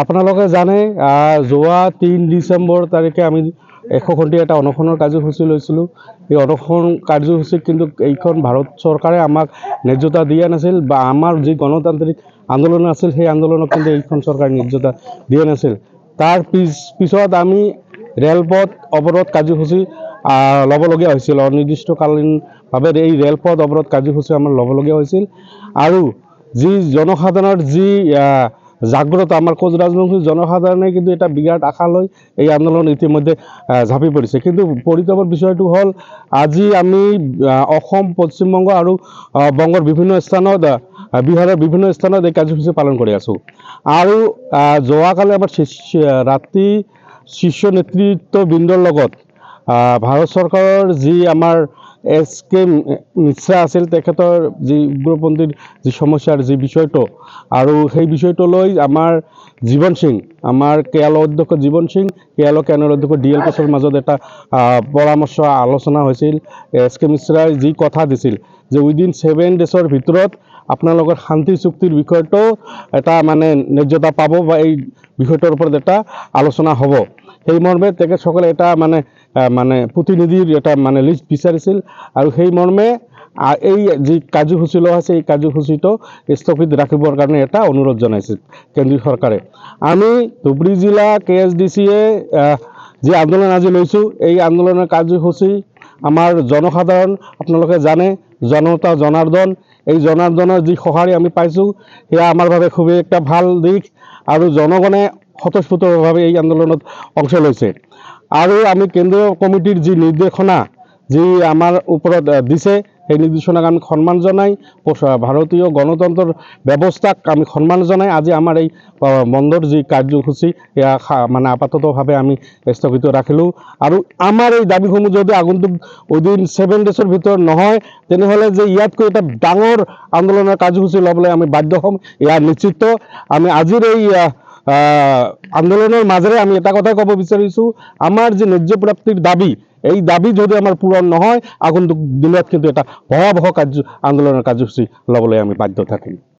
আপোনালোকে জানে যোৱা ৩ ডিচেম্বৰ তাৰিখে আমি ১০০ ঘণ্টিয়া এটা অনশনৰ কাৰ্যসূচী লৈছিলোঁ। এই অনশন কাৰ্যসূচীত কিন্তু এইখন ভাৰত চৰকাৰে আমাক ন্যায্যতা দিয়া নাছিল, বা আমাৰ যি গণতান্ত্ৰিক আন্দোলন আছিল সেই আন্দোলনক কিন্তু এইখন চৰকাৰে ন্যায্যতা দিয়া নাছিল। তাৰ পিছত আমি ৰেলপথ অৱৰোধ কাৰ্যসূচী ল'বলগীয়া হৈছিল। অনিৰ্দিষ্টকালীনভাৱে এই ৰেলপথ অৱৰোধ কাৰ্যসূচী আমাৰ ল'বলগীয়া হৈছিল। আৰু যি জনসাধাৰণৰ যি জাগ্ৰত, আমাৰ কোচ ৰাজবংশী জনসাধাৰণে কিন্তু এটা বিৰাট আশা লৈ এই আন্দোলন ইতিমধ্যে ঝাঁপি পৰিছে। কিন্তু পৰিতাপৰ বিষয়টো হ'ল, আজি আমি অসম, পশ্চিমবংগ আৰু বংগৰ বিভিন্ন স্থানত, বিহাৰৰ বিভিন্ন স্থানত এই কাৰ্যসূচী পালন কৰি আছোঁ। আৰু যোৱাকালি আমাৰ ৰাতি শীৰ্ষ নেতৃত্ববৃন্দৰ লগত ভাৰত চৰকাৰৰ যি আমাৰ SK মিশ্ৰা আছিল, তেখেতৰ যি উগ্ৰপন্থীৰ যি সমস্যাৰ যি বিষয়টো, আৰু সেই বিষয়টো লৈ আমাৰ জীৱন সিং, আমাৰ কেয়ালৰ অধ্যক্ষ জীৱন সিং, কেয়ালৰ কেন্দ্ৰৰ অধ্যক্ষ DL কোচৰ মাজত এটা পৰামৰ্শ আলোচনা হৈছিল। SK মিশ্ৰাই যি কথা দিছিল যে উইদিন 7 ডেজৰ ভিতৰত আপোনালোকৰ শান্তি চুক্তিৰ বিষয়টো এটা মানে ন্যায্যতা পাব, বা এই বিষয়টোৰ ওপৰত এটা আলোচনা হ'ব। সেই মৰ্মে তেখেতসকলে এটা মানে প্ৰতিনিধিৰ এটা মানে লিষ্ট বিচাৰিছিল, আৰু সেই মৰ্মে এই যি কাৰ্যসূচী লোৱা হৈছে এই কাৰ্যসূচীটো স্থগিত ৰাখিবৰ কাৰণে এটা অনুৰোধ জনাইছিল কেন্দ্ৰীয় চৰকাৰে। আমি ধুবুৰী জিলা KSDCয়ে যি আন্দোলন আজি লৈছোঁ, এই আন্দোলনৰ কাৰ্যসূচী আমাৰ জনসাধাৰণ, আপোনালোকে জানে জনতা জনাৰ্দন, এই জনাৰ্দনৰ যি সঁহাৰি আমি পাইছোঁ সেয়া আমাৰ বাবে খুবেই একটা ভাল দিশ, আৰু জনগণে স্বতঃস্ফূৰ্তভাৱে এই আন্দোলনত অংশ লৈছে। আৰু আমি কেন্দ্ৰীয় কমিটিৰ যি নিৰ্দেশনা যি আমাৰ ওপৰত দিছে, সেই নিৰ্দেশনাক আমি সন্মান জনাই, ভাৰতীয় গণতন্ত্ৰৰ ব্যৱস্থাক আমি সন্মান জনাই আজি আমাৰ এই বন্ধৰ যি কাৰ্যসূচী এয়া মানে আপাততভাৱে আমি স্থগিত ৰাখিলোঁ। আৰু আমাৰ এই দাবীসমূহ যদি আগন্তুক উইদিন 7 ডেজৰ ভিতৰত নহয়, তেনেহ'লে যে ইয়াতকৈ এটা ডাঙৰ আন্দোলনৰ কাৰ্যসূচী ল'বলৈ আমি বাধ্য হ'ম, এয়া নিশ্চিত। আমি আজিৰ এই আন্দোলনৰ মাজেৰে আমি এটা কথাই ক'ব বিচাৰিছোঁ, আমাৰ যি ন্যায্য প্ৰাপ্তিৰ দাবী, এই দাবী যদি আমাৰ পূৰণ নহয়, আগন্তুক দিনত কিন্তু এটা ভয়াৱহ আন্দোলনৰ কাৰ্যসূচী ল'বলৈ আমি বাধ্য থাকিম।